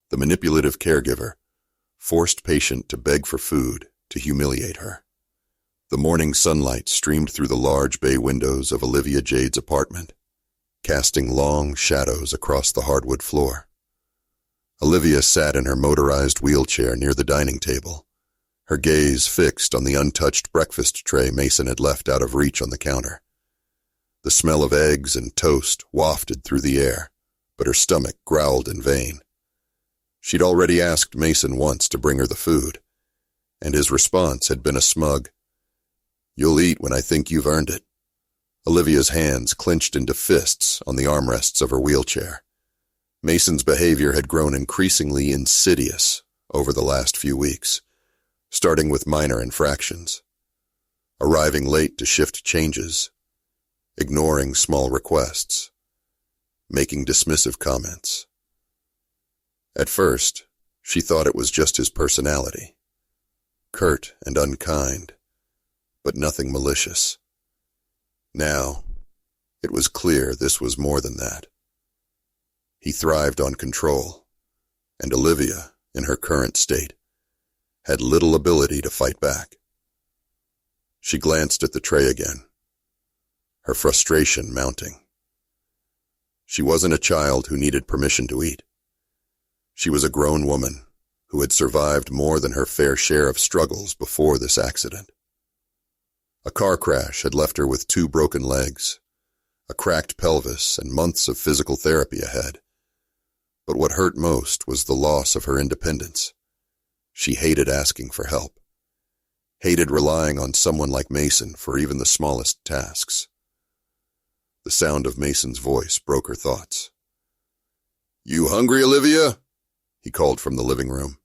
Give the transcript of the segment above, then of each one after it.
The manipulative caregiver forced patient to beg for food to humiliate her. The morning sunlight streamed through the large bay windows of Olivia Jade's apartment, casting long shadows across the hardwood floor. Olivia sat in her motorized wheelchair near the dining table, her gaze fixed on the untouched breakfast tray Mason had left out of reach on the counter. The smell of eggs and toast wafted through the air, but her stomach growled in vain. She'd already asked Mason once to bring her the food, and his response had been a smug, "You'll eat when I think you've earned it." Olivia's hands clenched into fists on the armrests of her wheelchair. Mason's behavior had grown increasingly insidious over the last few weeks, starting with minor infractions, arriving late to shift changes, ignoring small requests, making dismissive comments. At first, she thought it was just his personality, curt and unkind, but nothing malicious. Now, it was clear this was more than that. He thrived on control, and Olivia, in her current state, had little ability to fight back. She glanced at the tray again, her frustration mounting. She wasn't a child who needed permission to eat. She was a grown woman who had survived more than her fair share of struggles before this accident. A car crash had left her with 2 broken legs, a cracked pelvis, and months of physical therapy ahead. But what hurt most was the loss of her independence. She hated asking for help, hated relying on someone like Mason for even the smallest tasks. The sound of Mason's voice broke her thoughts. "You hungry, Olivia?" he called from the living room,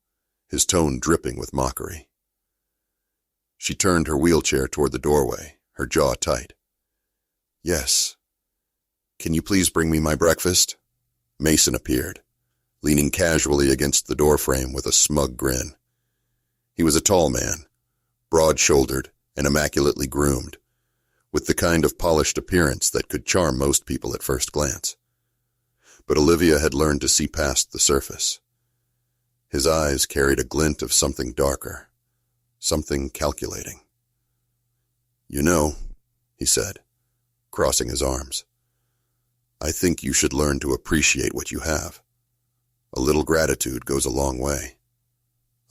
his tone dripping with mockery. She turned her wheelchair toward the doorway, her jaw tight. "Yes. Can you please bring me my breakfast?" Mason appeared, leaning casually against the doorframe with a smug grin. He was a tall man, broad-shouldered and immaculately groomed, with the kind of polished appearance that could charm most people at first glance. But Olivia had learned to see past the surface. His eyes carried a glint of something darker, something calculating. "You know," he said, crossing his arms, "I think you should learn to appreciate what you have. A little gratitude goes a long way."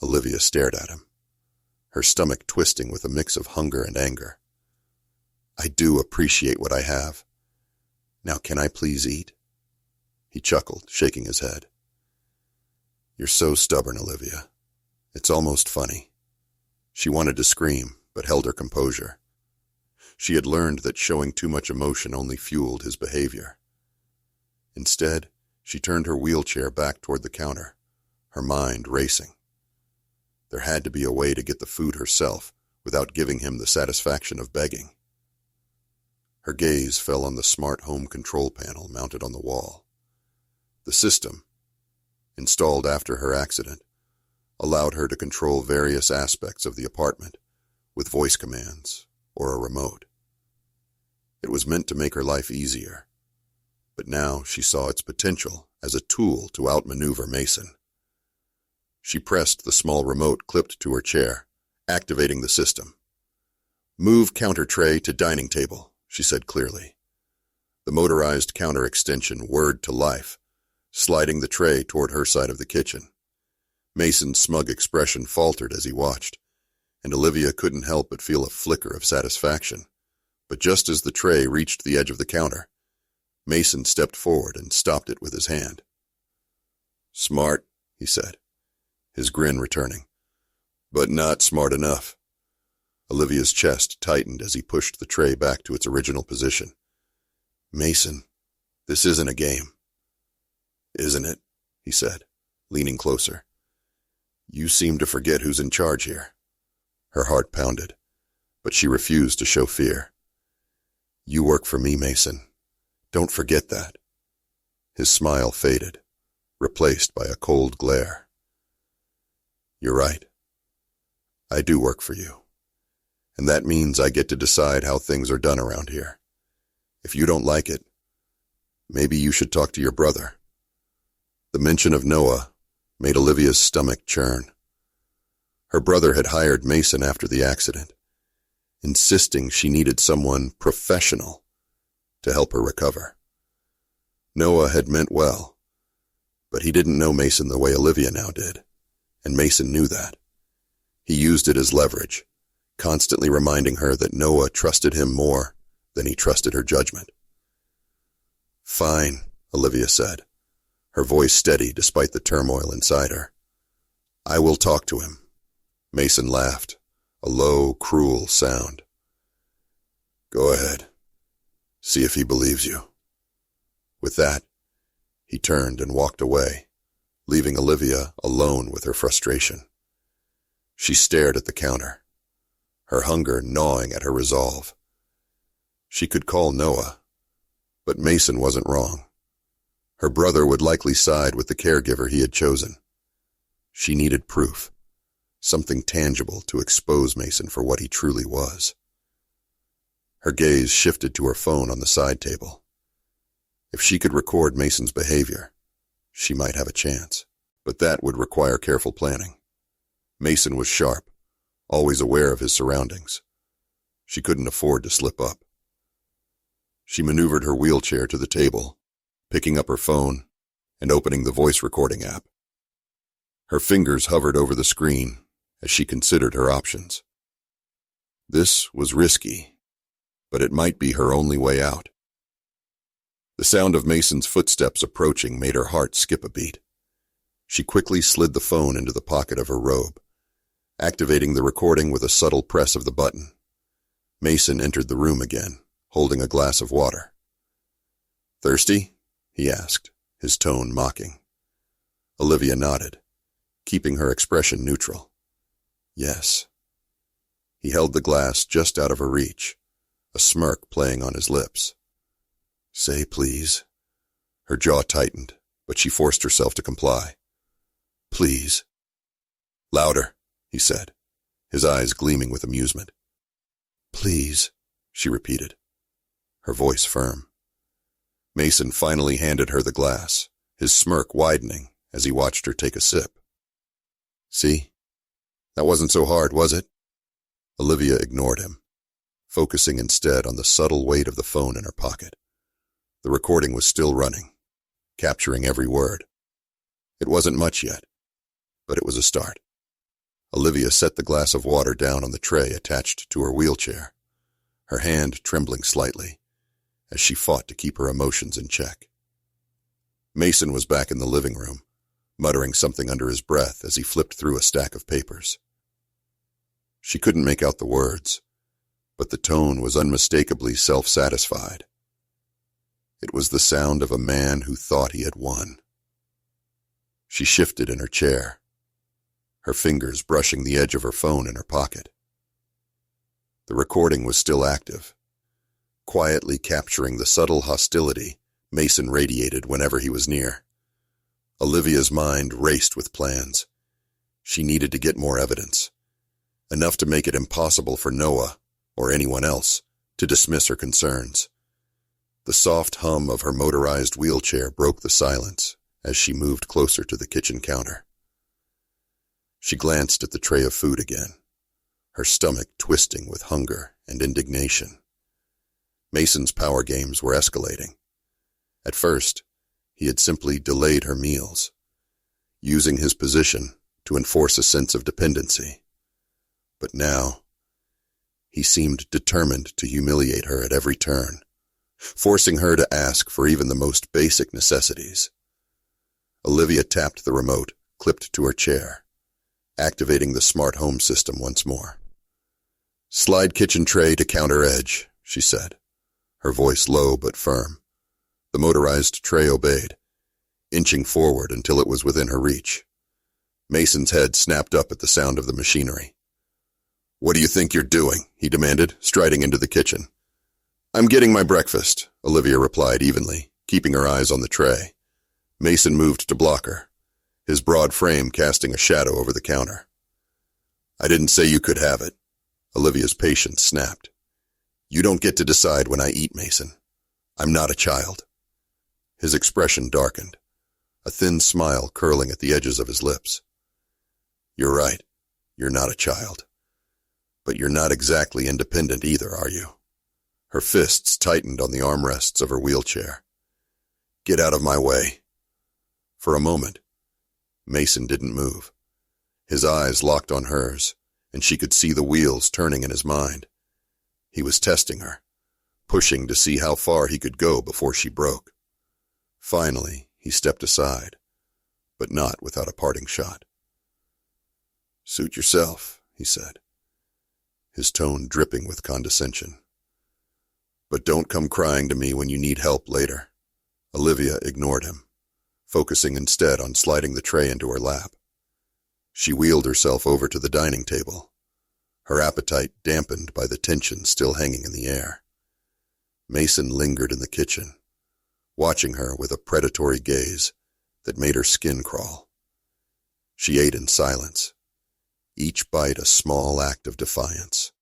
Olivia stared at him, her stomach twisting with a mix of hunger and anger. "I do appreciate what I have. Now can I please eat?" He chuckled, shaking his head. "You're so stubborn, Olivia. It's almost funny." She wanted to scream, but held her composure. She had learned that showing too much emotion only fueled his behavior. Instead, she turned her wheelchair back toward the counter, her mind racing. There had to be a way to get the food herself without giving him the satisfaction of begging. Her gaze fell on the smart home control panel mounted on the wall. The system, installed after her accident, allowed her to control various aspects of the apartment with voice commands or a remote. It was meant to make her life easier, but now she saw its potential as a tool to outmaneuver Mason. She pressed the small remote clipped to her chair, activating the system. "Move counter tray to dining table," she said clearly. The motorized counter extension whirred to life, sliding the tray toward her side of the kitchen. Mason's smug expression faltered as he watched, and Olivia couldn't help but feel a flicker of satisfaction. But just as the tray reached the edge of the counter, Mason stepped forward and stopped it with his hand. "Smart," he said, his grin returning, "but not smart enough." Olivia's chest tightened as he pushed the tray back to its original position. "Mason, this isn't a game." "Isn't it?" he said, leaning closer. "You seem to forget who's in charge here." Her heart pounded, but she refused to show fear. "You work for me, Mason. Don't forget that." His smile faded, replaced by a cold glare. "You're right. I do work for you. And that means I get to decide how things are done around here. If you don't like it, maybe you should talk to your brother." The mention of Noah made Olivia's stomach churn. Her brother had hired Mason after the accident, insisting she needed someone professional to help her recover. Noah had meant well, but he didn't know Mason the way Olivia now did, and Mason knew that. He used it as leverage, constantly reminding her that Noah trusted him more than he trusted her judgment. "Fine," Olivia said, her voice steady despite the turmoil inside her. "I will talk to him." Mason laughed, a low, cruel sound. "Go ahead. See if he believes you." With that, he turned and walked away, leaving Olivia alone with her frustration. She stared at the counter, her hunger gnawing at her resolve. She could call Noah, but Mason wasn't wrong. Her brother would likely side with the caregiver he had chosen. She needed proof, something tangible to expose Mason for what he truly was. Her gaze shifted to her phone on the side table. If she could record Mason's behavior, she might have a chance, but that would require careful planning. Mason was sharp, always aware of his surroundings. She couldn't afford to slip up. She maneuvered her wheelchair to the table, picking up her phone and opening the voice recording app. Her fingers hovered over the screen as she considered her options. This was risky, but it might be her only way out. The sound of Mason's footsteps approaching made her heart skip a beat. She quickly slid the phone into the pocket of her robe, activating the recording with a subtle press of the button. Mason entered the room again, holding a glass of water. "Thirsty?" he asked, his tone mocking. Olivia nodded, keeping her expression neutral. "Yes." He held the glass just out of her reach, a smirk playing on his lips. "Say please." Her jaw tightened, but she forced herself to comply. "Please." "Louder," he said, his eyes gleaming with amusement. "Please," she repeated, her voice firm. Mason finally handed her the glass, his smirk widening as he watched her take a sip. "See? That wasn't so hard, was it?" Olivia ignored him, focusing instead on the subtle weight of the phone in her pocket. The recording was still running, capturing every word. It wasn't much yet, but it was a start. Olivia set the glass of water down on the tray attached to her wheelchair, her hand trembling slightly as she fought to keep her emotions in check. Mason was back in the living room, muttering something under his breath as he flipped through a stack of papers. She couldn't make out the words, but the tone was unmistakably self-satisfied. It was the sound of a man who thought he had won. She shifted in her chair, her fingers brushing the edge of her phone in her pocket. The recording was still active, quietly capturing the subtle hostility Mason radiated whenever he was near. Olivia's mind raced with plans. She needed to get more evidence, enough to make it impossible for Noah, or anyone else, to dismiss her concerns. The soft hum of her motorized wheelchair broke the silence as she moved closer to the kitchen counter. She glanced at the tray of food again, her stomach twisting with hunger and indignation. Mason's power games were escalating. At first, he had simply delayed her meals, using his position to enforce a sense of dependency. But now, he seemed determined to humiliate her at every turn, forcing her to ask for even the most basic necessities. Olivia tapped the remote, clipped to her chair, activating the smart home system once more. "Slide kitchen tray to counter edge," she said, her voice low but firm. The motorized tray obeyed, inching forward until it was within her reach. Mason's head snapped up at the sound of the machinery. "What do you think you're doing?" he demanded, striding into the kitchen. "I'm getting my breakfast," Olivia replied evenly, keeping her eyes on the tray. Mason moved to block her, his broad frame casting a shadow over the counter. "I didn't say you could have it." Olivia's patience snapped. "You don't get to decide when I eat, Mason. I'm not a child." His expression darkened, a thin smile curling at the edges of his lips. "You're right. You're not a child. But you're not exactly independent either, are you?" Her fists tightened on the armrests of her wheelchair. "Get out of my way." For a moment, Mason didn't move. His eyes locked on hers, and she could see the wheels turning in his mind. He was testing her, pushing to see how far he could go before she broke. Finally, he stepped aside, but not without a parting shot. "Suit yourself," he said, his tone dripping with condescension. "But don't come crying to me when you need help later." Olivia ignored him, focusing instead on sliding the tray into her lap. She wheeled herself over to the dining table, her appetite dampened by the tension still hanging in the air. Mason lingered in the kitchen, watching her with a predatory gaze that made her skin crawl. She ate in silence, each bite a small act of defiance.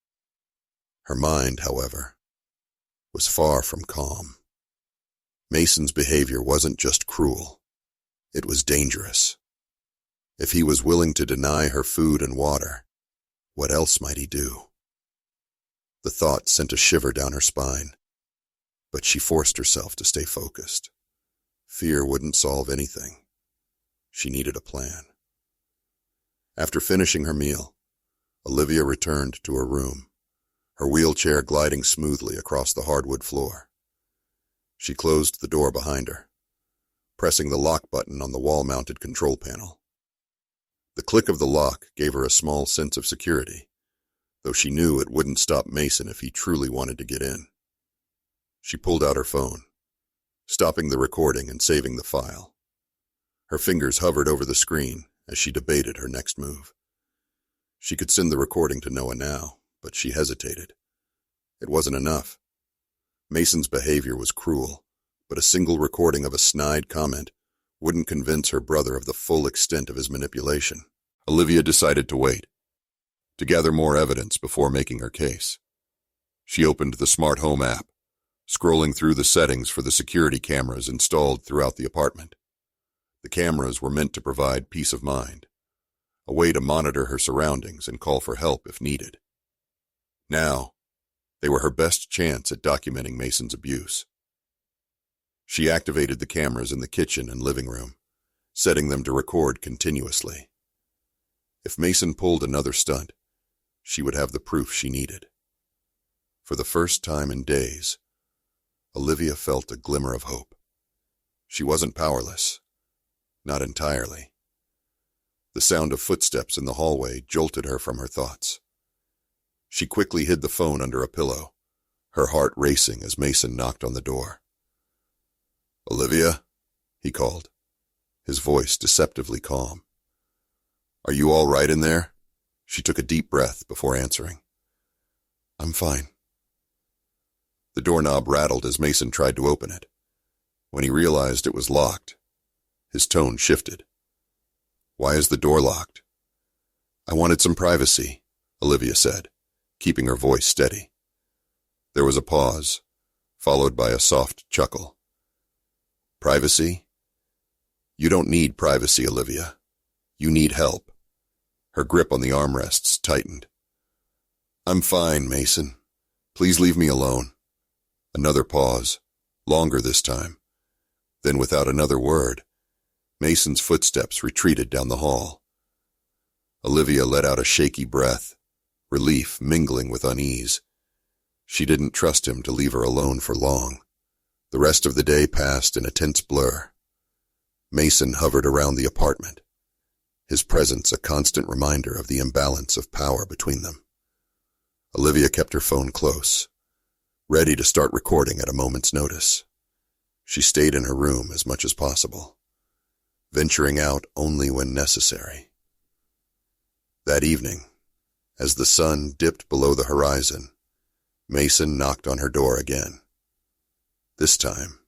Her mind, however, was far from calm. Mason's behavior wasn't just cruel. It was dangerous. If he was willing to deny her food and water, what else might he do? The thought sent a shiver down her spine, but she forced herself to stay focused. Fear wouldn't solve anything. She needed a plan. After finishing her meal, Olivia returned to her room, her wheelchair gliding smoothly across the hardwood floor. She closed the door behind her, pressing the lock button on the wall-mounted control panel. The click of the lock gave her a small sense of security, though she knew it wouldn't stop Mason if he truly wanted to get in. She pulled out her phone, stopping the recording and saving the file. Her fingers hovered over the screen as she debated her next move. She could send the recording to Noah now, but she hesitated. It wasn't enough. Mason's behavior was cruel, but a single recording of a snide comment wouldn't convince her brother of the full extent of his manipulation. Olivia decided to wait, to gather more evidence before making her case. She opened the smart home app, scrolling through the settings for the security cameras installed throughout the apartment. The cameras were meant to provide peace of mind, a way to monitor her surroundings and call for help if needed. Now, they were her best chance at documenting Mason's abuse. She activated the cameras in the kitchen and living room, setting them to record continuously. If Mason pulled another stunt, she would have the proof she needed. For the first time in days, Olivia felt a glimmer of hope. She wasn't powerless. Not entirely. The sound of footsteps in the hallway jolted her from her thoughts. She quickly hid the phone under a pillow, her heart racing as Mason knocked on the door. "Olivia?" he called, his voice deceptively calm. "Are you all right in there?" She took a deep breath before answering. "I'm fine." The doorknob rattled as Mason tried to open it. When he realized it was locked, his tone shifted. "Why is the door locked?" "I wanted some privacy," Olivia said, keeping her voice steady. There was a pause, followed by a soft chuckle. "Privacy? You don't need privacy, Olivia. You need help." Her grip on the armrests tightened. "I'm fine, Mason. Please leave me alone." Another pause, longer this time. Then without another word, Mason's footsteps retreated down the hall. Olivia let out a shaky breath, relief mingling with unease. She didn't trust him to leave her alone for long. The rest of the day passed in a tense blur. Mason hovered around the apartment, his presence a constant reminder of the imbalance of power between them. Olivia kept her phone close, ready to start recording at a moment's notice. She stayed in her room as much as possible, venturing out only when necessary. That evening, as the sun dipped below the horizon, Mason knocked on her door again. This time,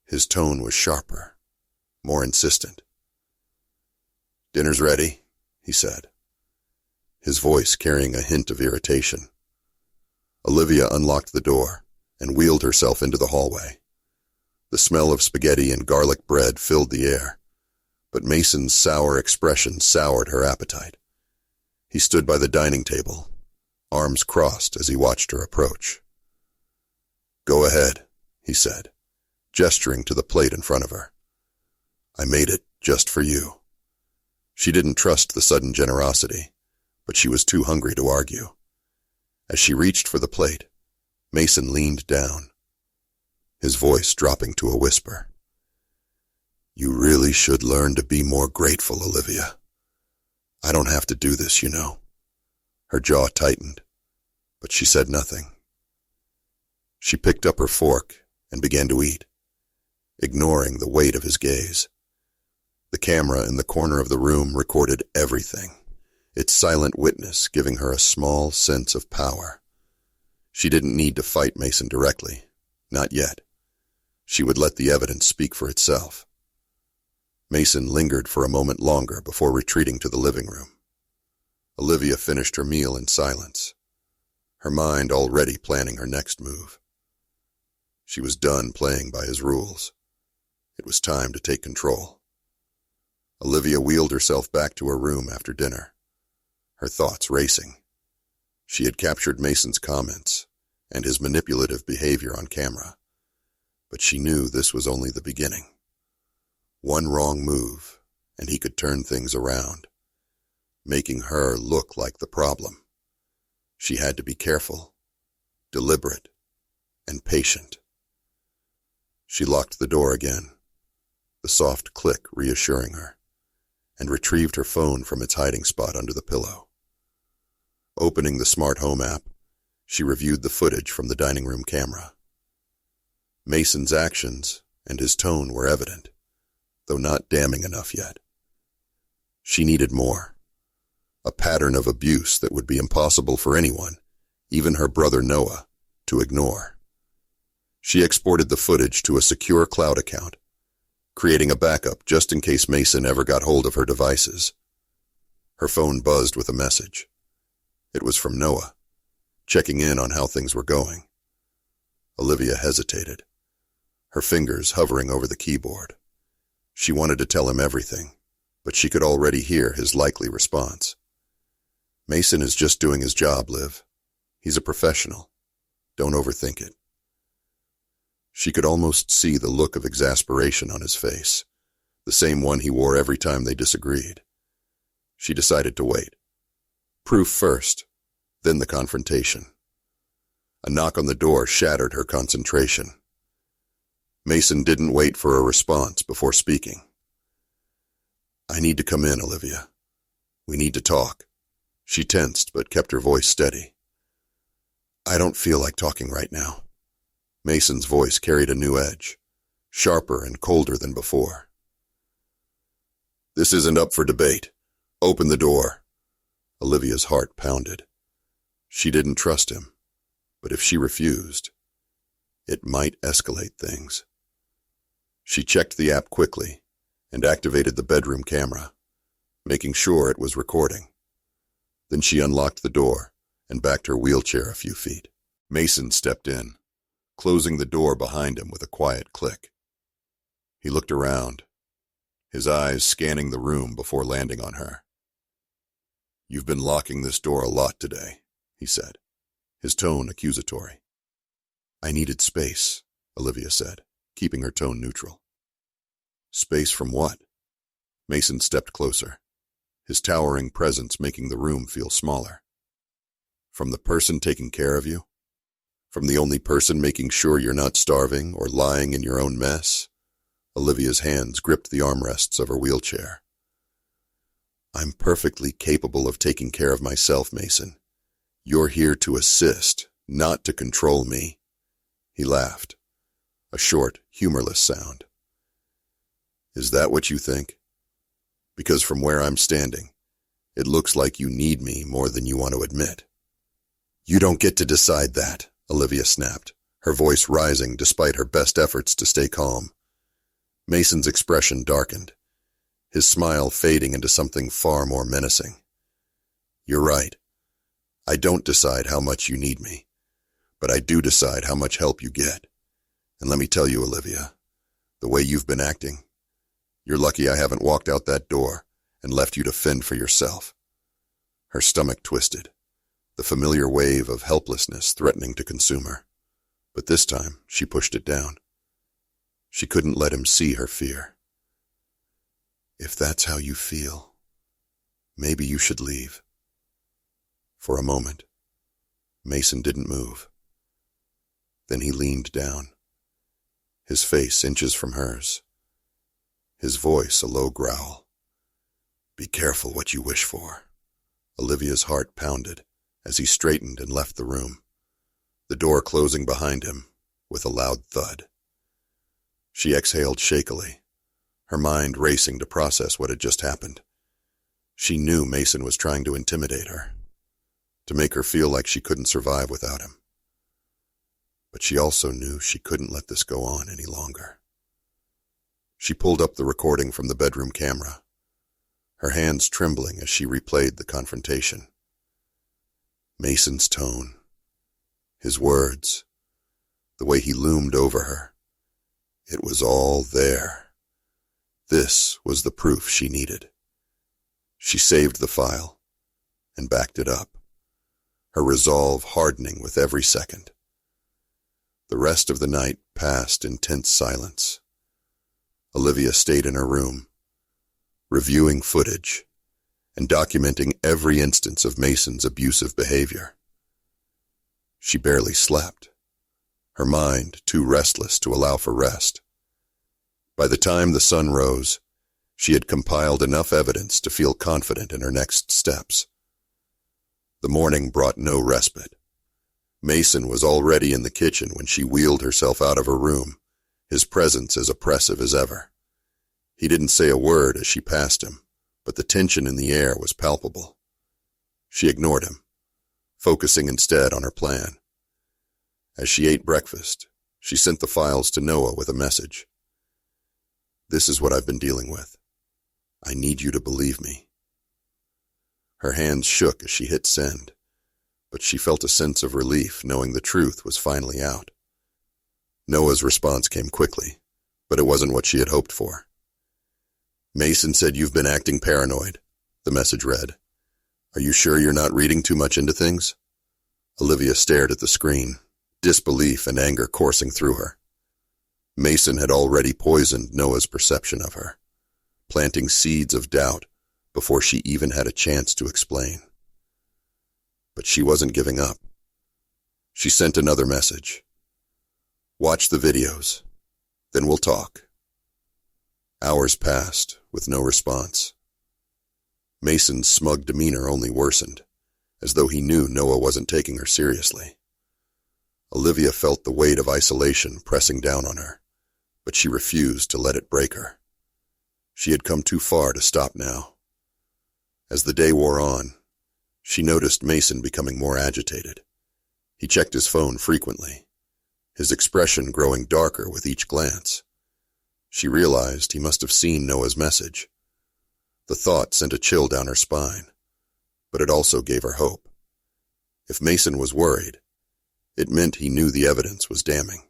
his tone was sharper, more insistent. "Dinner's ready," he said, his voice carrying a hint of irritation. Olivia unlocked the door and wheeled herself into the hallway. The smell of spaghetti and garlic bread filled the air, but Mason's sour expression soured her appetite. He stood by the dining table, arms crossed as he watched her approach. "Go ahead," he said, gesturing to the plate in front of her. "I made it just for you." She didn't trust the sudden generosity, but she was too hungry to argue. As she reached for the plate, Mason leaned down, his voice dropping to a whisper. "You really should learn to be more grateful, Olivia. I don't have to do this, you know." Her jaw tightened, but she said nothing. She picked up her fork and began to eat, ignoring the weight of his gaze. The camera in the corner of the room recorded everything, its silent witness giving her a small sense of power. She didn't need to fight Mason directly, not yet. She would let the evidence speak for itself. Mason lingered for a moment longer before retreating to the living room. Olivia finished her meal in silence, her mind already planning her next move. She was done playing by his rules. It was time to take control. Olivia wheeled herself back to her room after dinner, her thoughts racing. She had captured Mason's comments and his manipulative behavior on camera, but she knew this was only the beginning. One wrong move, and he could turn things around, making her look like the problem. She had to be careful, deliberate, and patient. She locked the door again, the soft click reassuring her, and retrieved her phone from its hiding spot under the pillow. Opening the smart home app, she reviewed the footage from the dining room camera. Mason's actions and his tone were evident, though not damning enough yet. She needed more. A pattern of abuse that would be impossible for anyone, even her brother Noah, to ignore. She exported the footage to a secure cloud account, creating a backup just in case Mason ever got hold of her devices. Her phone buzzed with a message. It was from Noah, checking in on how things were going. Olivia hesitated, her fingers hovering over the keyboard. She wanted to tell him everything, but she could already hear his likely response. "Mason is just doing his job, Liv. He's a professional. Don't overthink it." She could almost see the look of exasperation on his face, the same one he wore every time they disagreed. She decided to wait. Proof first, then the confrontation. A knock on the door shattered her concentration. Mason didn't wait for a response before speaking. "I need to come in, Olivia. We need to talk." She tensed but kept her voice steady. "I don't feel like talking right now." Mason's voice carried a new edge, sharper and colder than before. "This isn't up for debate. Open the door." Olivia's heart pounded. She didn't trust him, but if she refused, it might escalate things. She checked the app quickly and activated the bedroom camera, making sure it was recording. Then she unlocked the door and backed her wheelchair a few feet. Mason stepped in, closing the door behind him with a quiet click. He looked around, his eyes scanning the room before landing on her. "You've been locking this door a lot today," he said, his tone accusatory. "I needed space," Olivia said, keeping her tone neutral. "Space from what?" Mason stepped closer, his towering presence making the room feel smaller. "From the person taking care of you? From the only person making sure you're not starving or lying in your own mess?" Olivia's hands gripped the armrests of her wheelchair. "I'm perfectly capable of taking care of myself, Mason. You're here to assist, not to control me." He laughed, a short, humorless sound. "Is that what you think? Because from where I'm standing, it looks like you need me more than you want to admit." "You don't get to decide that," Olivia snapped, her voice rising despite her best efforts to stay calm. Mason's expression darkened, his smile fading into something far more menacing. "You're right. I don't decide how much you need me, but I do decide how much help you get. And let me tell you, Olivia, The way you've been acting, you're lucky I haven't walked out that door and left you to fend for yourself." Her stomach twisted, the familiar wave of helplessness threatening to consume her. But this time, she pushed it down. She couldn't let him see her fear. "If that's how you feel, maybe you should leave." For a moment, Mason didn't move. Then he leaned down, his face inches from hers, his voice a low growl. "Be careful what you wish for." Olivia's heart pounded as he straightened and left the room, the door closing behind him with a loud thud. She exhaled shakily, her mind racing to process what had just happened. She knew Mason was trying to intimidate her, to make her feel like she couldn't survive without him. But she also knew she couldn't let this go on any longer. She pulled up the recording from the bedroom camera, her hands trembling as she replayed the confrontation. Mason's tone, his words, the way he loomed over her. It was all there. This was the proof she needed. She saved the file and backed it up, her resolve hardening with every second. The rest of the night passed in tense silence. Olivia stayed in her room, reviewing footage and documenting every instance of Mason's abusive behavior. She barely slept, her mind too restless to allow for rest. By the time the sun rose, she had compiled enough evidence to feel confident in her next steps. The morning brought no respite. Mason was already in the kitchen when she wheeled herself out of her room, his presence as oppressive as ever. He didn't say a word as she passed him, but the tension in the air was palpable. She ignored him, focusing instead on her plan. As she ate breakfast, she sent the files to Noah with a message. "This is what I've been dealing with. I need you to believe me." Her hands shook as she hit send, but she felt a sense of relief knowing the truth was finally out. Noah's response came quickly, but it wasn't what she had hoped for. "Mason said you've been acting paranoid," the message read. "Are you sure you're not reading too much into things?" Olivia stared at the screen, disbelief and anger coursing through her. Mason had already poisoned Noah's perception of her, planting seeds of doubt before she even had a chance to explain. But she wasn't giving up. She sent another message. "Watch the videos, then we'll talk." Hours passed with no response. Mason's smug demeanor only worsened, as though he knew Noah wasn't taking her seriously. Olivia felt the weight of isolation pressing down on her, but she refused to let it break her. She had come too far to stop now. As the day wore on, she noticed Mason becoming more agitated. He checked his phone frequently, his expression growing darker with each glance. She realized he must have seen Noah's message. The thought sent a chill down her spine, but it also gave her hope. If Mason was worried, it meant he knew the evidence was damning.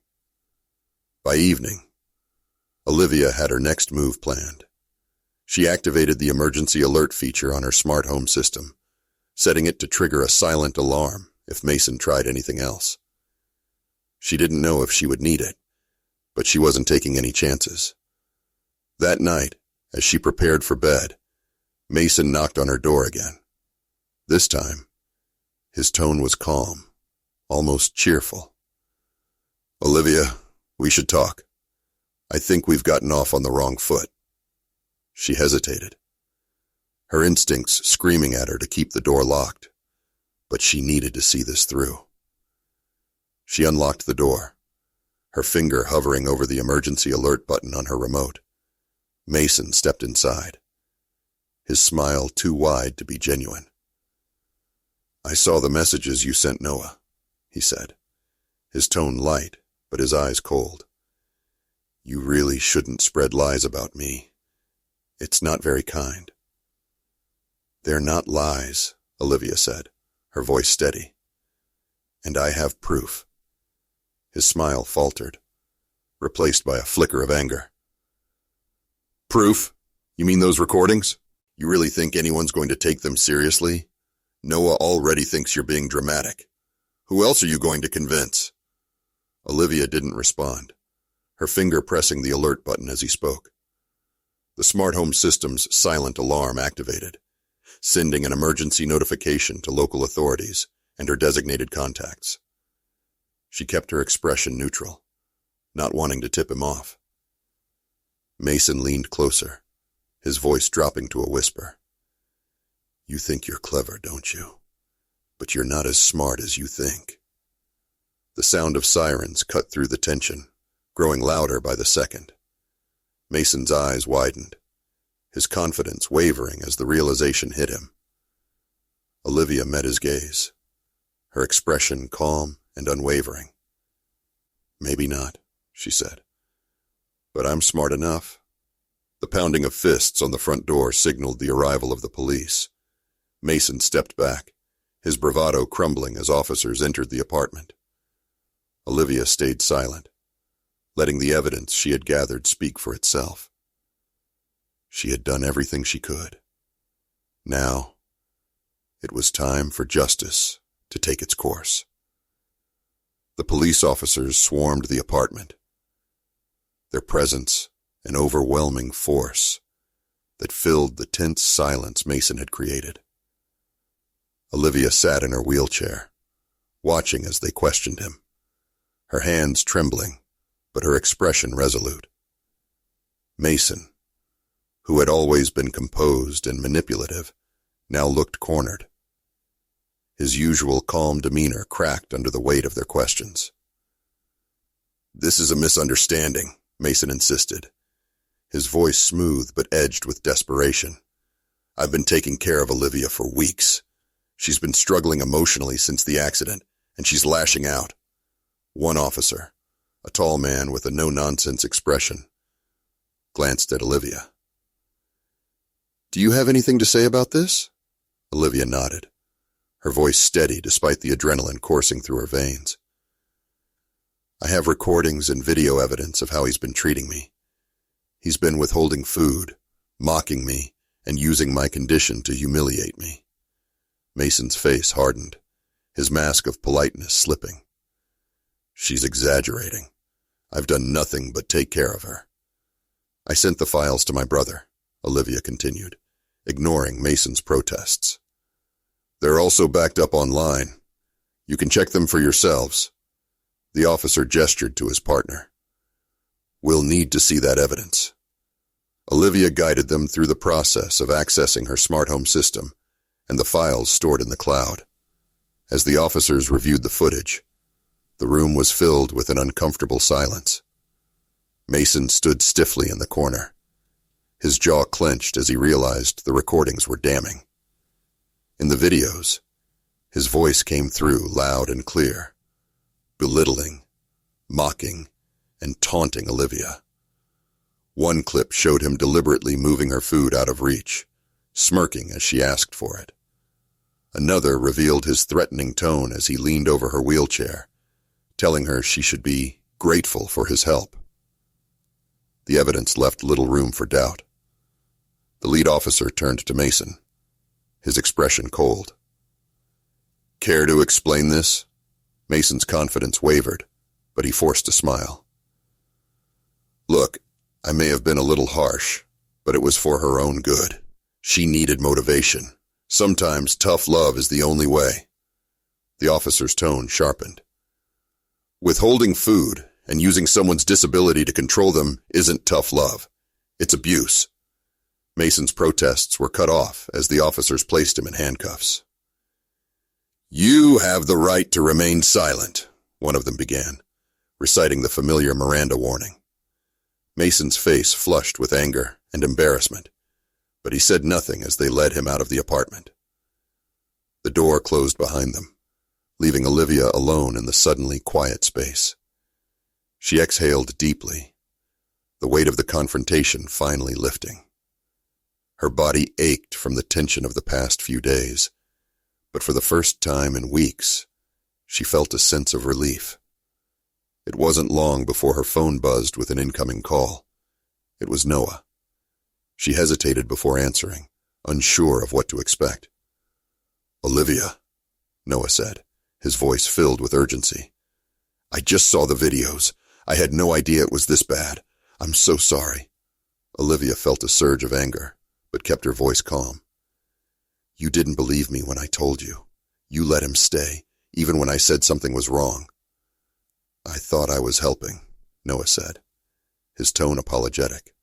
By evening, Olivia had her next move planned. She activated the emergency alert feature on her smart home system, setting it to trigger a silent alarm if Mason tried anything else. She didn't know if she would need it, but she wasn't taking any chances. That night, as she prepared for bed, Mason knocked on her door again. This time, his tone was calm, almost cheerful. "Olivia, we should talk. I think we've gotten off on the wrong foot." She hesitated, her instincts screaming at her to keep the door locked, but she needed to see this through. She unlocked the door, her finger hovering over the emergency alert button on her remote. Mason stepped inside, his smile too wide to be genuine. "I saw the messages you sent Noah," he said, his tone light but his eyes cold. "You really shouldn't spread lies about me. It's not very kind." "They're not lies," Olivia said, her voice steady. "And I have proof." His smile faltered, replaced by a flicker of anger. Proof? You mean those recordings? You really think anyone's going to take them seriously? Noah already thinks you're being dramatic. Who else are you going to convince? Olivia didn't respond, her finger pressing the alert button as he spoke. The smart home system's silent alarm activated, sending an emergency notification to local authorities and her designated contacts. She kept her expression neutral, not wanting to tip him off. Mason leaned closer, his voice dropping to a whisper. You think you're clever, don't you? But you're not as smart as you think. The sound of sirens cut through the tension, growing louder by the second. Mason's eyes widened, his confidence wavering as the realization hit him. Olivia met his gaze, her expression calm and unwavering. Maybe not, she said. But I'm smart enough. The pounding of fists on the front door signaled the arrival of the police. Mason stepped back, his bravado crumbling as officers entered the apartment. Olivia stayed silent, letting the evidence she had gathered speak for itself. She had done everything she could. Now, it was time for justice to take its course. The police officers swarmed the apartment, their presence an overwhelming force that filled the tense silence Mason had created. Olivia sat in her wheelchair, watching as they questioned him, her hands trembling, but her expression resolute. Mason, who had always been composed and manipulative, now looked cornered. His usual calm demeanor cracked under the weight of their questions. This is a misunderstanding, Mason insisted, his voice smooth but edged with desperation. I've been taking care of Olivia for weeks. She's been struggling emotionally since the accident, and she's lashing out. One officer, a tall man with a no-nonsense expression, glanced at Olivia. Do you have anything to say about this? Olivia nodded, her voice steady despite the adrenaline coursing through her veins. I have recordings and video evidence of how he's been treating me. He's been withholding food, mocking me, and using my condition to humiliate me. Mason's face hardened, his mask of politeness slipping. She's exaggerating. I've done nothing but take care of her. I sent the files to my brother, Olivia continued, ignoring Mason's protests. They're also backed up online. You can check them for yourselves. The officer gestured to his partner. We'll need to see that evidence. Olivia guided them through the process of accessing her smart home system and the files stored in the cloud. As the officers reviewed the footage, the room was filled with an uncomfortable silence. Mason stood stiffly in the corner, his jaw clenched as he realized the recordings were damning. In the videos, his voice came through loud and clear, belittling, mocking, and taunting Olivia. One clip showed him deliberately moving her food out of reach, smirking as she asked for it. Another revealed his threatening tone as he leaned over her wheelchair, telling her she should be grateful for his help. The evidence left little room for doubt. The lead officer turned to Mason, his expression cold. Care to explain this? Mason's confidence wavered, but he forced a smile. Look, I may have been a little harsh, but it was for her own good. She needed motivation. Sometimes tough love is the only way. The officer's tone sharpened. Withholding food and using someone's disability to control them isn't tough love. It's abuse. Mason's protests were cut off as the officers placed him in handcuffs. You have the right to remain silent, one of them began, reciting the familiar Miranda warning. Mason's face flushed with anger and embarrassment, but he said nothing as they led him out of the apartment. The door closed behind them, leaving Olivia alone in the suddenly quiet space. She exhaled deeply, the weight of the confrontation finally lifting. Her body ached from the tension of the past few days, but for the first time in weeks, she felt a sense of relief. It wasn't long before her phone buzzed with an incoming call. It was Noah, She hesitated before answering, unsure of what to expect. "Olivia," Noah said, his voice filled with urgency. "I just saw the videos. I had no idea it was this bad. I'm so sorry." Olivia felt a surge of anger, but kept her voice calm. "You didn't believe me when I told you. You let him stay, even when I said something was wrong." "I thought I was helping," Noah said, his tone apologetic.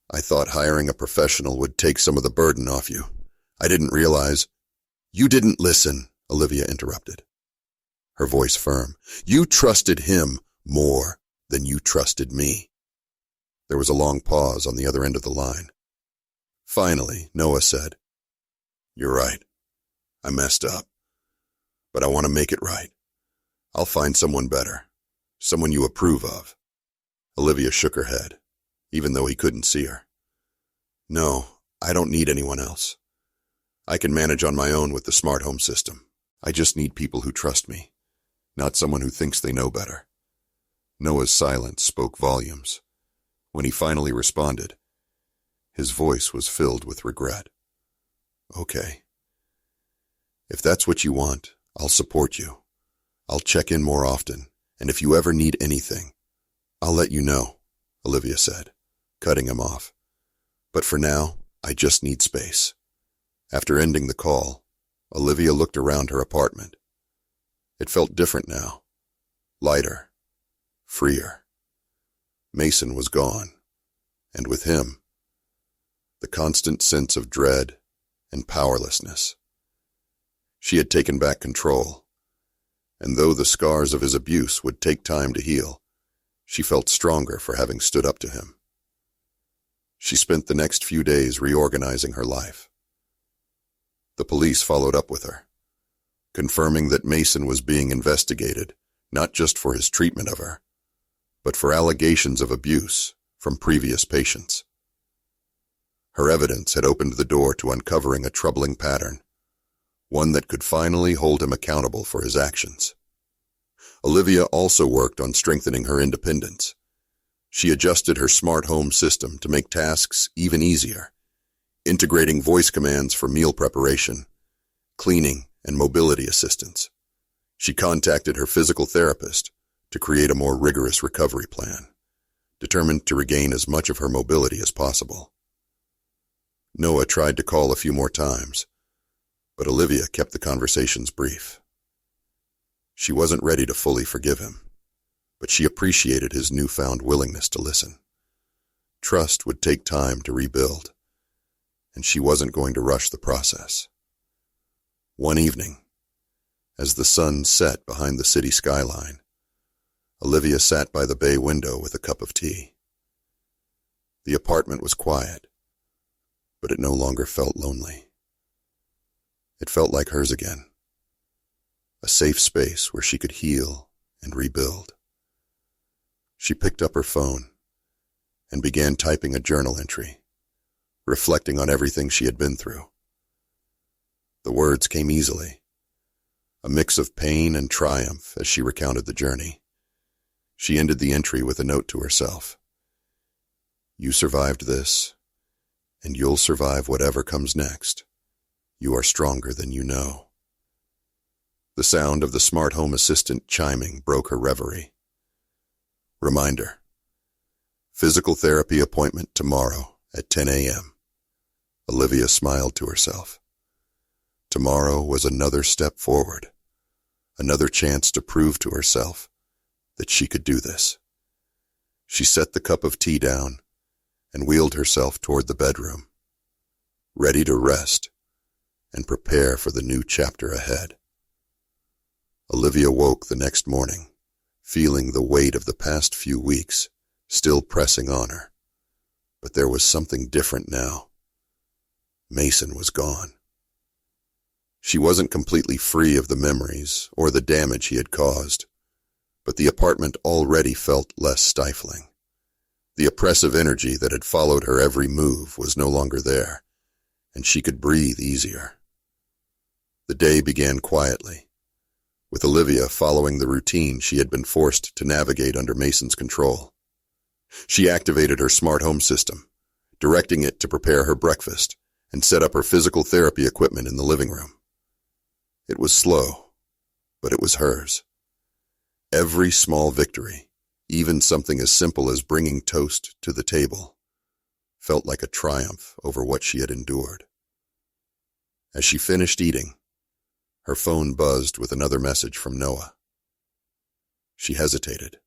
"I thought hiring a professional would take some of the burden off you. I didn't realize—" "You didn't listen," Olivia interrupted, her voice firm. "You trusted him more than you trusted me." There was a long pause on the other end of the line. Finally, Noah said, "You're right. I messed up. But I want to make it right. I'll find someone better, someone you approve of." Olivia shook her head, even though he couldn't see her. "No, I don't need anyone else. I can manage on my own with the smart home system. I just need people who trust me, not someone who thinks they know better." Noah's silence spoke volumes. When he finally responded, his voice was filled with regret. "Okay. If that's what you want, I'll support you. I'll check in more often, and if you ever need anything, I'll let you know," Olivia said, cutting him off. "But for now, I just need space." After ending the call, Olivia looked around her apartment. It felt different now. Lighter. Freer. Mason was gone, and with him, the constant sense of dread and powerlessness. She had taken back control, and though the scars of his abuse would take time to heal, she felt stronger for having stood up to him. She spent the next few days reorganizing her life. The police followed up with her, confirming that Mason was being investigated not just for his treatment of her, but for allegations of abuse from previous patients. Her evidence had opened the door to uncovering a troubling pattern, one that could finally hold him accountable for his actions. Olivia also worked on strengthening her independence. She adjusted her smart home system to make tasks even easier, integrating voice commands for meal preparation, cleaning, and mobility assistance. She contacted her physical therapist to create a more rigorous recovery plan, determined to regain as much of her mobility as possible. Noah tried to call a few more times, but Olivia kept the conversations brief. She wasn't ready to fully forgive him, but she appreciated his newfound willingness to listen. Trust would take time to rebuild, and she wasn't going to rush the process. One evening, as the sun set behind the city skyline, Olivia sat by the bay window with a cup of tea. The apartment was quiet, but it no longer felt lonely. It felt like hers again, a safe space where she could heal and rebuild. She picked up her phone and began typing a journal entry, reflecting on everything she had been through. The words came easily, a mix of pain and triumph as she recounted the journey. She ended the entry with a note to herself. "You survived this, and you'll survive whatever comes next. You are stronger than you know." The sound of the smart home assistant chiming broke her reverie. Reminder: physical therapy appointment tomorrow at 10 a.m. Olivia smiled to herself. Tomorrow was another step forward, another chance to prove to herself that she could do this. She set the cup of tea down and wheeled herself toward the bedroom, ready to rest and prepare for the new chapter ahead. Olivia woke the next morning, feeling the weight of the past few weeks still pressing on her. But there was something different now. Mason was gone. She wasn't completely free of the memories or the damage he had caused, but the apartment already felt less stifling. The oppressive energy that had followed her every move was no longer there, and she could breathe easier. The day began quietly, with Olivia following the routine she had been forced to navigate under Mason's control. She activated her smart home system, directing it to prepare her breakfast and set up her physical therapy equipment in the living room. It was slow, but it was hers. Every small victory, even something as simple as bringing toast to the table, felt like a triumph over what she had endured. As she finished eating, her phone buzzed with another message from Noah. She hesitated,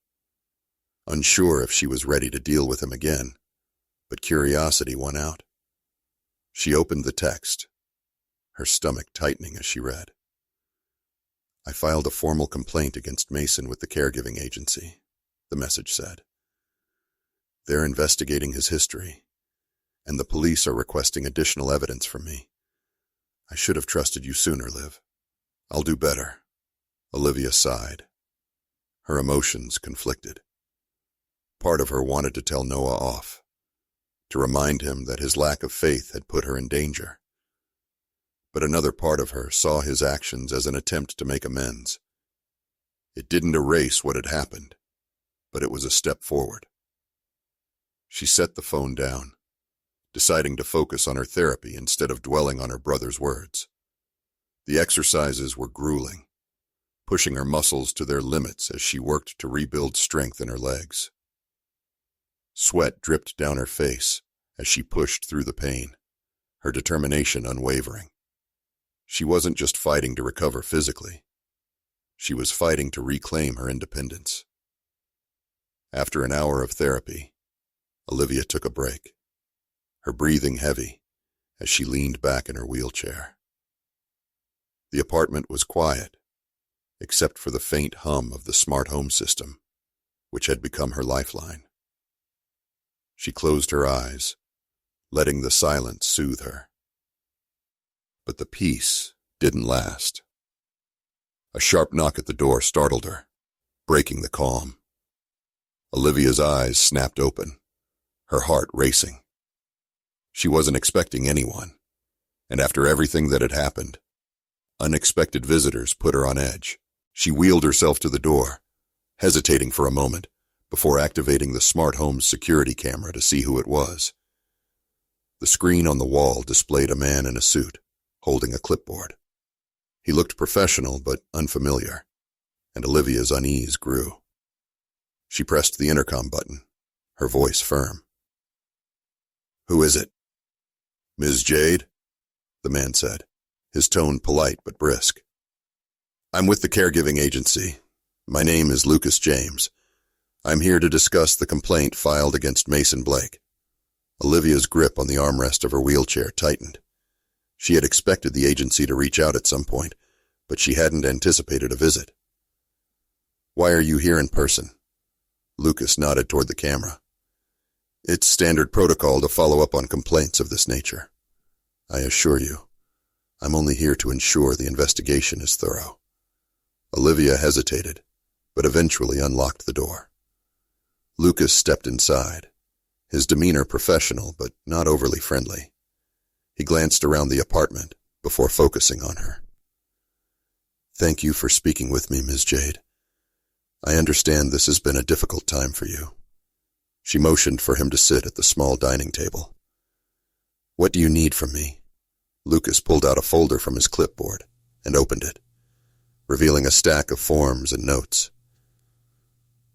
unsure if she was ready to deal with him again, but curiosity won out. She opened the text, her stomach tightening as she read. "I filed a formal complaint against Mason with the caregiving agency," the message said. "They're investigating his history, and the police are requesting additional evidence from me. I should have trusted you sooner, Liv. I'll do better." Olivia sighed. Her emotions conflicted. Part of her wanted to tell Noah off, to remind him that his lack of faith had put her in danger. But another part of her saw his actions as an attempt to make amends. It didn't erase what had happened, but it was a step forward. She set the phone down, deciding to focus on her therapy instead of dwelling on her brother's words. The exercises were grueling, pushing her muscles to their limits as she worked to rebuild strength in her legs. Sweat dripped down her face as she pushed through the pain, her determination unwavering. She wasn't just fighting to recover physically. She was fighting to reclaim her independence. After an hour of therapy, Olivia took a break, her breathing heavy as she leaned back in her wheelchair. The apartment was quiet, except for the faint hum of the smart home system, which had become her lifeline. She closed her eyes, letting the silence soothe her. But the peace didn't last. A sharp knock at the door startled her, breaking the calm. Olivia's eyes snapped open, her heart racing. She wasn't expecting anyone, and after everything that had happened, unexpected visitors put her on edge. She wheeled herself to the door, hesitating for a moment before activating the smart home's security camera to see who it was. The screen on the wall displayed a man in a suit, holding a clipboard. He looked professional but unfamiliar, and Olivia's unease grew. She pressed the intercom button, her voice firm. "Who is it?" "Ms. Jade," the man said, his tone polite but brisk. "I'm with the caregiving agency. My name is Lucas James. I'm here to discuss the complaint filed against Mason Blake." Olivia's grip on the armrest of her wheelchair tightened. She had expected the agency to reach out at some point, but she hadn't anticipated a visit. "Why are you here in person?" Lucas nodded toward the camera. "It's standard protocol to follow up on complaints of this nature. I assure you, I'm only here to ensure the investigation is thorough." Olivia hesitated, but eventually unlocked the door. Lucas stepped inside, his demeanor professional but not overly friendly. He glanced around the apartment before focusing on her. "Thank you for speaking with me, Ms. Jade. I understand this has been a difficult time for you." She motioned for him to sit at the small dining table. "What do you need from me?" Lucas pulled out a folder from his clipboard and opened it, revealing a stack of forms and notes.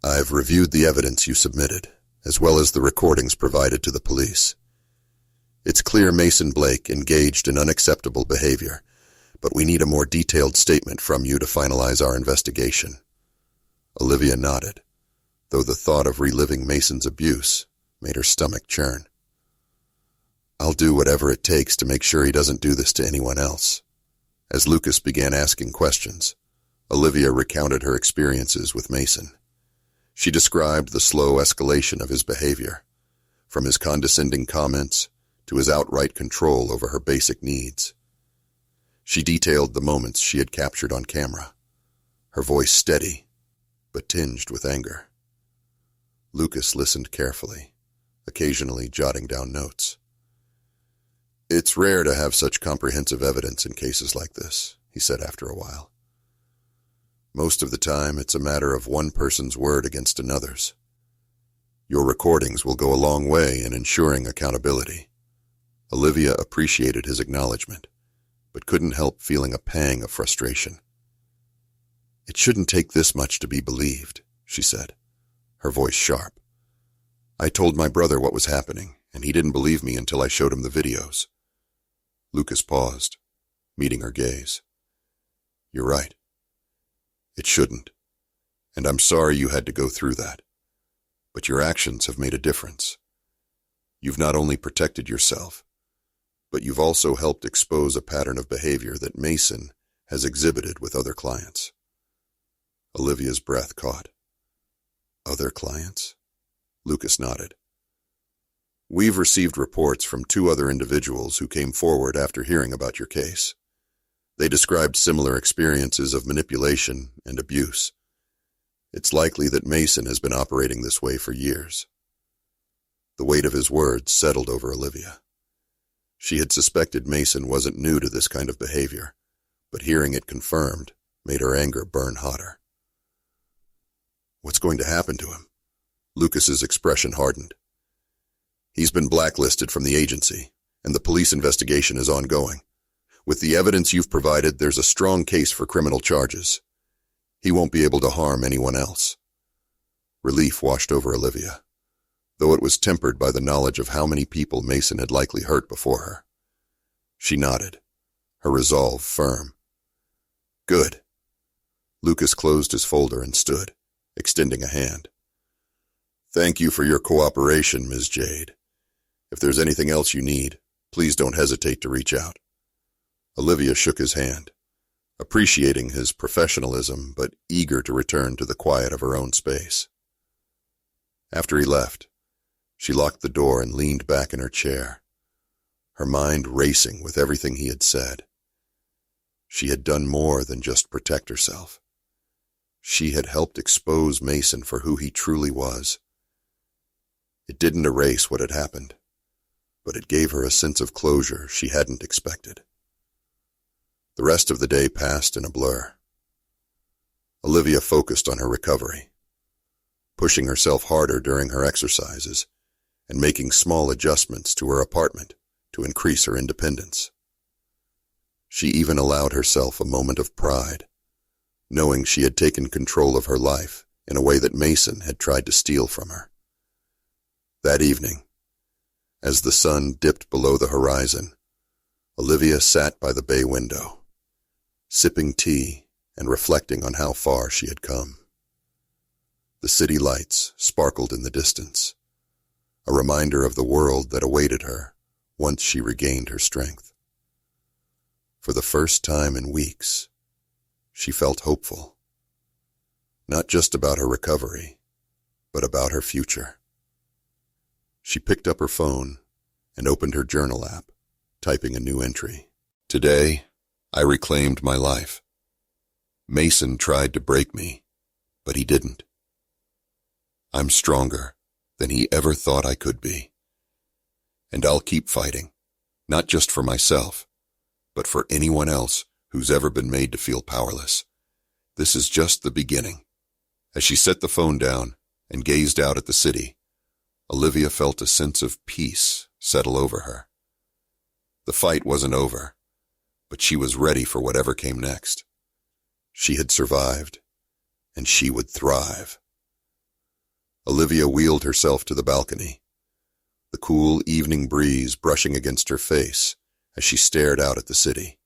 "I've reviewed the evidence you submitted, as well as the recordings provided to the police. It's clear Mason Blake engaged in unacceptable behavior, but we need a more detailed statement from you to finalize our investigation." Olivia nodded, though the thought of reliving Mason's abuse made her stomach churn. "I'll do whatever it takes to make sure he doesn't do this to anyone else." As Lucas began asking questions, Olivia recounted her experiences with Mason. She described the slow escalation of his behavior, from his condescending comments to his outright control over her basic needs. She detailed the moments she had captured on camera, her voice steady, but tinged with anger. Lucas listened carefully, occasionally jotting down notes. "It's rare to have such comprehensive evidence in cases like this," he said after a while. "Most of the time, it's a matter of one person's word against another's. Your recordings will go a long way in ensuring accountability. Olivia appreciated his acknowledgement, but couldn't help feeling a pang of frustration. It shouldn't take this much to be believed, she said, her voice sharp. I told my brother what was happening, and he didn't believe me until I showed him the videos. Lucas paused, meeting her gaze. You're right. It shouldn't, and I'm sorry you had to go through that. But your actions have made a difference. You've not only protected yourself, but you've also helped expose a pattern of behavior that Mason has exhibited with other clients. Olivia's breath caught. Other clients? Lucas nodded. We've received reports from 2 other individuals who came forward after hearing about your case. They described similar experiences of manipulation and abuse. It's likely that Mason has been operating this way for years. The weight of his words settled over Olivia. She had suspected Mason wasn't new to this kind of behavior, but hearing it confirmed made her anger burn hotter. What's going to happen to him? Lucas's expression hardened. He's been blacklisted from the agency, and the police investigation is ongoing. With the evidence you've provided, there's a strong case for criminal charges. He won't be able to harm anyone else. Relief washed over Olivia, though it was tempered by the knowledge of how many people Mason had likely hurt before her. She nodded, her resolve firm. Good. Lucas closed his folder and stood, extending a hand. Thank you for your cooperation, Ms. Jade. If there's anything else you need, please don't hesitate to reach out. Olivia shook his hand, appreciating his professionalism but eager to return to the quiet of her own space. After he left, she locked the door and leaned back in her chair, her mind racing with everything he had said. She had done more than just protect herself. She had helped expose Mason for who he truly was. It didn't erase what had happened, but it gave her a sense of closure she hadn't expected. The rest of the day passed in a blur. Olivia focused on her recovery, pushing herself harder during her exercises and making small adjustments to her apartment to increase her independence. She even allowed herself a moment of pride, knowing she had taken control of her life in a way that Mason had tried to steal from her. That evening, as the sun dipped below the horizon, Olivia sat by the bay window, sipping tea and reflecting on how far she had come. The city lights sparkled in the distance, a reminder of the world that awaited her once she regained her strength. For the first time in weeks, she felt hopeful, not just about her recovery, but about her future. She picked up her phone and opened her journal app, typing a new entry. Today, I reclaimed my life. Mason tried to break me, but he didn't. I'm stronger than he ever thought I could be. And I'll keep fighting, not just for myself, but for anyone else who's ever been made to feel powerless. This is just the beginning. As she set the phone down and gazed out at the city, Olivia felt a sense of peace settle over her. The fight wasn't over, but she was ready for whatever came next. She had survived, and she would thrive. Olivia wheeled herself to the balcony, the cool evening breeze brushing against her face as she stared out at the city.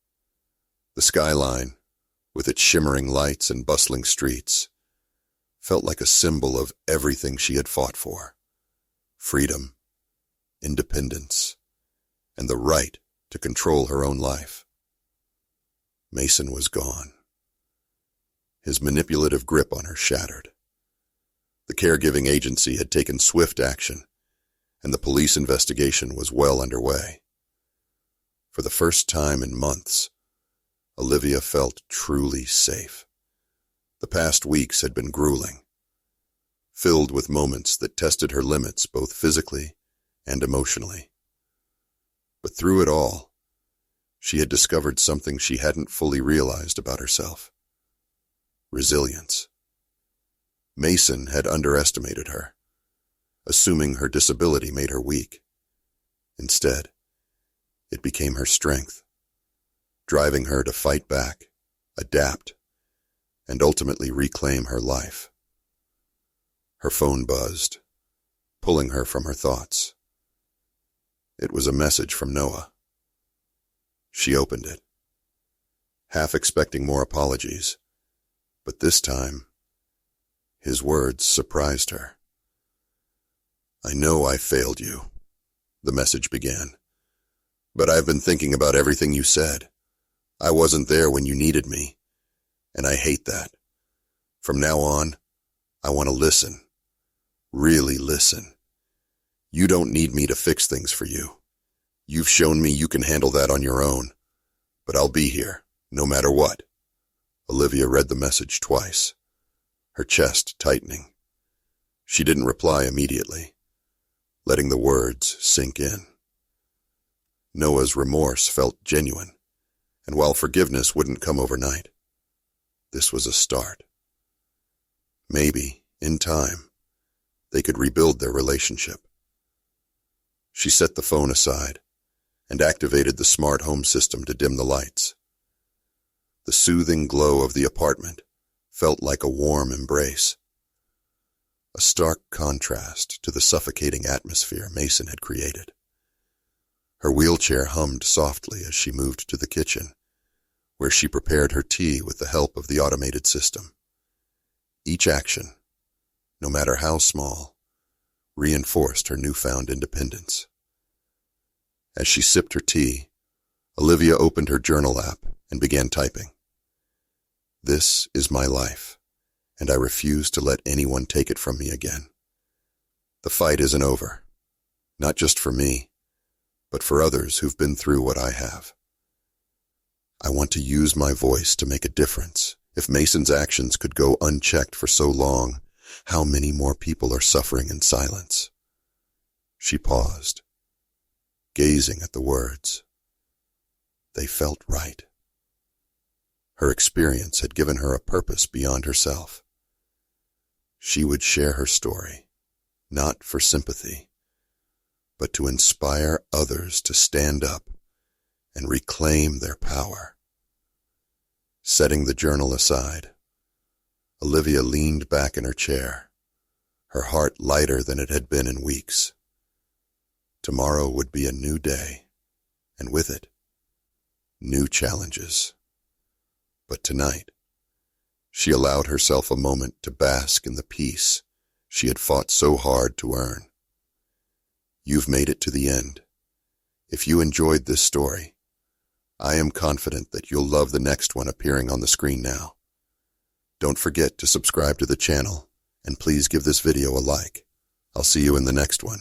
The skyline, with its shimmering lights and bustling streets, felt like a symbol of everything she had fought for: freedom, independence, and the right to control her own life. Mason was gone. His manipulative grip on her shattered. The caregiving agency had taken swift action, and the police investigation was well underway. For the first time in months, Olivia felt truly safe. The past weeks had been grueling, filled with moments that tested her limits both physically and emotionally. But through it all, she had discovered something she hadn't fully realized about herself: resilience. Mason had underestimated her, assuming her disability made her weak. Instead, it became her strength, driving her to fight back, adapt, and ultimately reclaim her life. Her phone buzzed, pulling her from her thoughts. It was a message from Noah. She opened it, half expecting more apologies, but this time, his words surprised her. "I know I failed you," the message began, "but I've been thinking about everything you said. I wasn't there when you needed me, and I hate that. From now on, I want to listen. Really listen. You don't need me to fix things for you. You've shown me you can handle that on your own, but I'll be here, no matter what." Olivia read the message twice, her chest tightening. She didn't reply immediately, letting the words sink in. Noah's remorse felt genuine, and while forgiveness wouldn't come overnight, this was a start. Maybe, in time, they could rebuild their relationship. She set the phone aside and activated the smart home system to dim the lights. The soothing glow of the apartment felt like a warm embrace, a stark contrast to the suffocating atmosphere Mason had created. Her wheelchair hummed softly as she moved to the kitchen, where she prepared her tea with the help of the automated system. Each action, no matter how small, reinforced her newfound independence. As she sipped her tea, Olivia opened her journal app and began typing. "This is my life, and I refuse to let anyone take it from me again. The fight isn't over, not just for me, but for others who've been through what I have. I want to use my voice to make a difference. If Mason's actions could go unchecked for so long, how many more people are suffering in silence?" She paused, gazing at the words. They felt right. Her experience had given her a purpose beyond herself. She would share her story, not for sympathy, but to inspire others to stand up and reclaim their power. Setting the journal aside, Olivia leaned back in her chair, her heart lighter than it had been in weeks. Tomorrow would be a new day, and with it, new challenges. But tonight, she allowed herself a moment to bask in the peace she had fought so hard to earn. You've made it to the end. If you enjoyed this story, I am confident that you'll love the next one appearing on the screen now. Don't forget to subscribe to the channel, and please give this video a like. I'll see you in the next one.